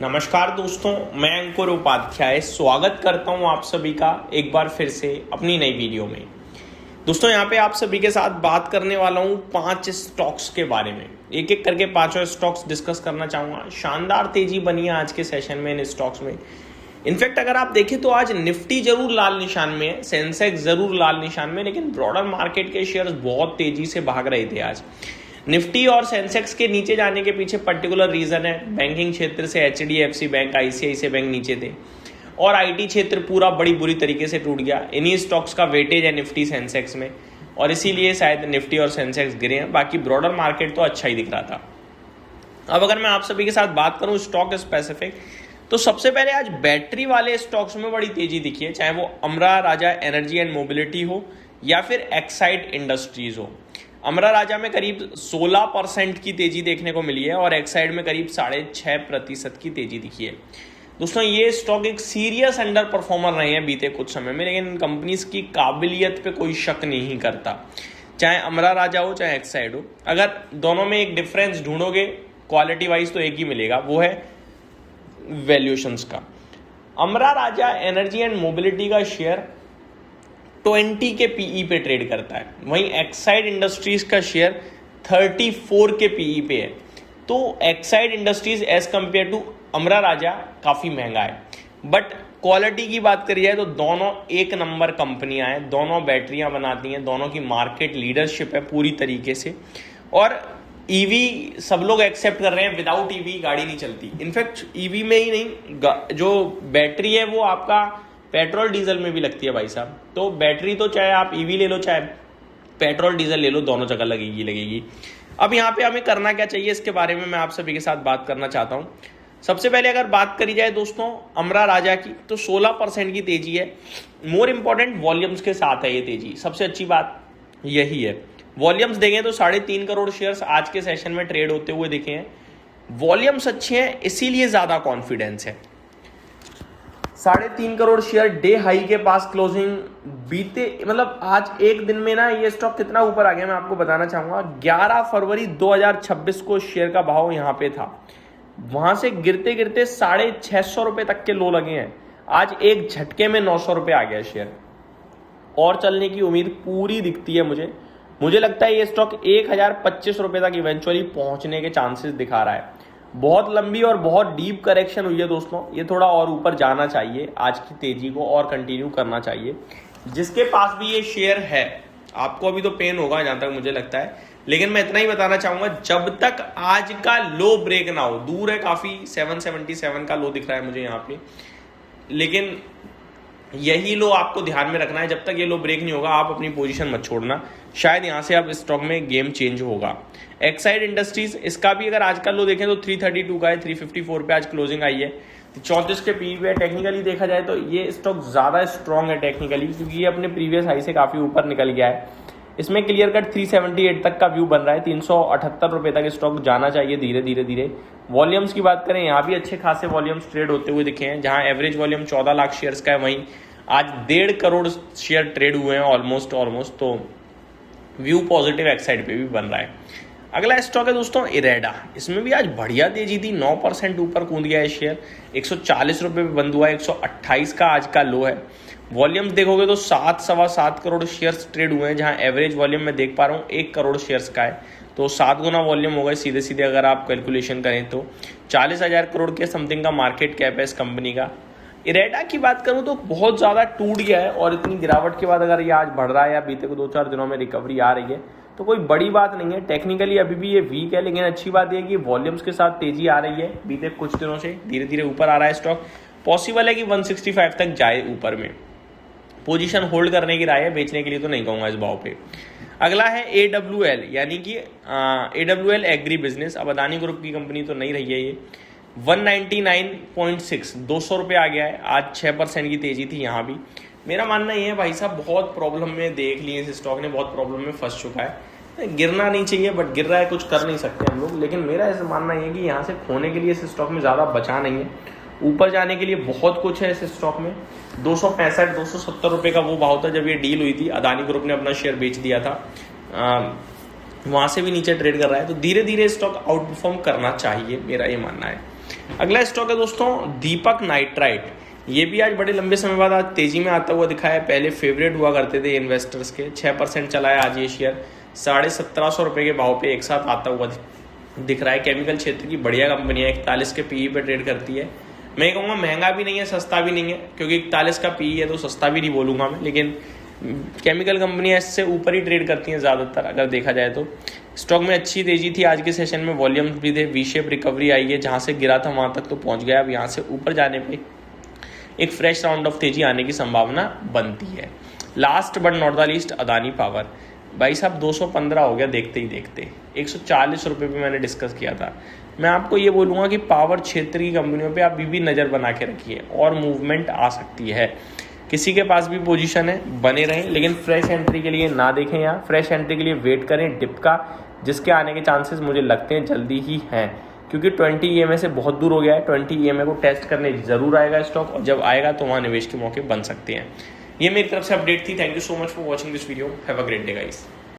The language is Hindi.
नमस्कार दोस्तों, मैं अंकुर उपाध्याय स्वागत करता हूं आप सभी का एक बार फिर से अपनी नई वीडियो में। दोस्तों यहाँ पे आप सभी के साथ बात करने वाला हूं 5 स्टॉक्स के बारे में। एक एक करके पांचों स्टॉक्स डिस्कस करना चाहूंगा। शानदार तेजी बनी है आज के सेशन में इन स्टॉक्स में। इनफैक्ट अगर आप देखें तो आज निफ्टी जरूर लाल निशान में है, सेंसेक्स जरूर लाल निशान में, लेकिन ब्रॉडर मार्केट के शेयर्स बहुत तेजी से भाग रहे थे आज। निफ्टी और सेंसेक्स के नीचे जाने के पीछे पर्टिकुलर रीजन है, बैंकिंग क्षेत्र से एचडीएफसी बैंक, आईसीआईसीआई बैंक नीचे थे और आईटी क्षेत्र पूरा बड़ी बुरी तरीके से टूट गया। इन्हीं स्टॉक्स का वेटेज है निफ्टी सेंसेक्स में और इसीलिए शायद निफ्टी और सेंसेक्स गिरे हैं। बाकी ब्रॉडर मार्केट तो अच्छा ही दिख रहा था। अब अगर मैं आप सभी के साथ बात करूं स्टॉक स्पेसिफिक, तो सबसे पहले आज बैटरी वाले स्टॉक्स में बड़ी तेजी दिखी है, चाहे वो अमरा राजा एनर्जी एंड मोबिलिटी हो या फिर एक्साइड इंडस्ट्रीज हो। अमरा राजा में करीब 16% की तेजी देखने को मिली है और एक्साइड में करीब 6.5% की तेजी दिखी है। दोस्तों ये स्टॉक एक सीरियस अंडर परफॉर्मर रहे हैं बीते कुछ समय में, लेकिन इन कंपनीज की काबिलियत पे कोई शक नहीं करता, चाहे अमरा राजा हो चाहे एक्साइड हो। अगर दोनों में एक डिफरेंस ढूंढोगे क्वालिटी वाइज तो एक ही मिलेगा, वो है वैल्यूएशंस का। अमरा राजा एनर्जी एंड मोबिलिटी का शेयर 20 के पीई पे ट्रेड करता है, वहीं एक्साइड इंडस्ट्रीज का शेयर 34 के पीई पे है। तो Exide Industries as compared to Amara Raja काफी महंगा है, बट क्वालिटी की बात करी जाए तो दोनों एक नंबर कंपनियां हैं, दोनों बैटरियां बनाती हैं, दोनों की मार्केट लीडरशिप है पूरी तरीके से। और ईवी सब लोग एक्सेप्ट कर रहे हैं, विदाउट ईवी गाड़ी नहीं चलती। इनफैक्ट ईवी में ही नहीं, जो बैटरी है वो आपका पेट्रोल डीजल में भी लगती है भाई साहब। तो बैटरी तो चाहे आप ईवी ले लो चाहे पेट्रोल डीजल ले लो, दोनों जगह लगेगी। अब यहाँ पे हमें करना क्या चाहिए इसके बारे में मैं आप सभी के साथ बात करना चाहता हूँ। सबसे पहले अगर बात करी जाए दोस्तों अमरा राजा की, तो 16% की तेजी है। मोर इंपॉर्टेंट वॉल्यूम्स के साथ है ये तेजी, सबसे अच्छी बात यही है। वॉल्यूम्स देखें तो 3.5 करोड़ शेयर्स आज के सेशन में ट्रेड होते हुए दिखे हैं। वॉल्यूम्स अच्छे हैं इसीलिए ज्यादा कॉन्फिडेंस है। 3.5 करोड़ शेयर डे हाई के पास क्लोजिंग बीते, मतलब आज एक दिन में ना ये स्टॉक कितना ऊपर आ गया मैं आपको बताना चाहूंगा। 11 फरवरी 2026 को शेयर का भाव यहां पे था, वहां से गिरते गिरते 650 रुपए तक के लो लगे हैं। आज एक झटके में 900 रुपए आ गया शेयर और चलने की उम्मीद पूरी दिखती है मुझे लगता है ये स्टॉक 1025 रुपए तक इवेंचुअली पहुंचने के चांसेस दिखा रहा है। बहुत लंबी और बहुत डीप करेक्शन हुई है दोस्तों, ये थोड़ा और ऊपर जाना चाहिए, आज की तेजी को और कंटिन्यू करना चाहिए। जिसके पास भी ये शेयर है, आपको अभी तो पेन होगा जहां तक मुझे लगता है, लेकिन मैं इतना ही बताना चाहूंगा, जब तक आज का लो ब्रेक ना हो, दूर है काफी, 777 का लो दिख रहा है मुझे यहाँ पे, लेकिन यही लो आपको ध्यान में रखना है। जब तक ये लो ब्रेक नहीं होगा आप अपनी पोजीशन मत छोड़ना, शायद यहां से अब स्टॉक में गेम चेंज होगा। एक्साइड इंडस्ट्रीज, इसका भी अगर आज का लो देखें तो 332 का है, 354 पे आज क्लोजिंग आई है, 34 के पी पे। टेक्निकली देखा जाए तो ये स्टॉक ज्यादा स्ट्रॉन्ग है टेक्निकली, क्योंकि ये अपने प्रीवियस हाई से काफी ऊपर निकल गया है। इसमें क्लियर कट 378 तक का व्यू बन रहा है, 378 रुपए तक स्टॉक जाना चाहिए धीरे। वॉल्यूम्स की बात करें, यहाँ भी अच्छे खासे वॉल्यूम्स ट्रेड होते हुए दिखे हैं, जहां एवरेज वॉल्यूम 14 लाख शेयर्स का है, वहीं आज 1.5 करोड़ शेयर ट्रेड हुए हैं ऑलमोस्ट। तो व्यू पॉजिटिव एक्साइड पे भी बन रहा है। अगला स्टॉक है दोस्तों इरेडा, इसमें भी आज बढ़िया तेजी थी, 9% ऊपर कूद गया है शेयर, 140 रुपए पे बंद हुआ है, 128 का आज का लो है। वॉल्यूम्स देखोगे तो 7.25 करोड़ शेयर्स ट्रेड हुए हैं, जहां एवरेज वॉल्यूम मैं देख पा रहा हूँ 1 करोड़ शेयर्स का है, तो 7 गुना वॉल्यूम हो गए सीधे अगर आप कैलकुलेशन करें तो। 40,000 करोड़ के समथिंग का मार्केट कैप है इस कंपनी का। इरेडा की बात करूं तो बहुत ज्यादा टूट गया है और इतनी गिरावट के बाद अगर ये आज बढ़ रहा है या बीते को 2-4 दिनों में रिकवरी आ रही है तो कोई बड़ी बात नहीं है। टेक्निकली अभी भी ये वीक है, लेकिन अच्छी बात यह है कि वॉल्यूम्स के साथ तेजी आ रही है, बीते कुछ दिनों से धीरे ऊपर आ रहा है स्टॉक। पॉसिबल है कि 165 तक जाए ऊपर में। पोजीशन होल्ड करने की राय है, बेचने के लिए तो नहीं कहूंगा इस भाव पे। अगला है AWL, यानी कि AWL एग्री बिजनेस। अब अदानी ग्रुप की कंपनी तो नहीं रही है ये। 199.6, 200 रुपये आ गया है, आज 6% की तेजी थी यहाँ भी। मेरा मानना ये है भाई साहब, बहुत प्रॉब्लम में देख लिए इस स्टॉक ने, बहुत प्रॉब्लम में फंस चुका है। गिरना नहीं चाहिए बट गिर रहा है, कुछ कर नहीं सकते हम लोग। लेकिन मेरा ऐसा मानना ये है कि यहाँ से खोने के लिए इस स्टॉक में ज़्यादा बचा नहीं है, ऊपर जाने के लिए बहुत कुछ है इस स्टॉक में। 265-270 रुपये का वो भाव था जब ये डील हुई थी, अदानी ग्रुप ने अपना शेयर बेच दिया था, वहाँ से भी नीचे ट्रेड कर रहा है। तो धीरे धीरे स्टॉक आउट परफॉर्म करना चाहिए, मेरा ये मानना है। अगला स्टॉक है दोस्तों दीपक नाइट्राइट। ये भी आज बड़े लंबे समय बाद आज तेजी में आता हुआ दिखा है। पहले फेवरेट हुआ करते थे इन्वेस्टर्स के, 6% चला है आज ये शेयर, 1750 रुपये के भाव पे एक साथ आता हुआ दिख रहा है। केमिकल क्षेत्र की बढ़िया कंपनी है, 41 के पीई पे ट्रेड करती है। मैं कहूँगा महंगा भी नहीं है, सस्ता भी नहीं है, क्योंकि 41 का पीई है तो सस्ता भी नहीं बोलूँगा मैं, लेकिन केमिकल कंपनियाँ इससे ऊपर ही ट्रेड करती हैं ज़्यादातर अगर देखा जाए तो। स्टॉक में अच्छी तेजी थी आज के सेशन में, वॉल्यूम भी थे, वी शेप रिकवरी आई है, जहाँ से गिरा था वहाँ तक तो पहुँच गया। अब यहाँ से ऊपर जाने पे एक फ्रेश राउंड ऑफ तेजी आने की संभावना बनती है। Last but not the least Adani power. भाई साहब 215 हो गया देखते ही देखते, 140 रुपये पे मैंने डिस्कस किया था। मैं आपको ये बोलूँगा कि पावर क्षेत्र की कंपनियों पे आप भी नज़र बना के रखिए, और मूवमेंट आ सकती है। किसी के पास भी पोजीशन है बने रहें, लेकिन फ्रेश एंट्री के लिए ना देखें, यहाँ फ्रेश एंट्री के लिए वेट करें डिप का, जिसके आने के चांसेस मुझे लगते हैं जल्दी ही हैं, क्योंकि 20 EMA से बहुत दूर हो गया है। 20 EMA को टेस्ट करने ज़रूर आएगा स्टॉक, और जब आएगा तो वहाँ निवेश के मौके बन सकते हैं। ये मेरी तरफ से अपडेट थी। Thank you so much for watching this video. Have a great day guys.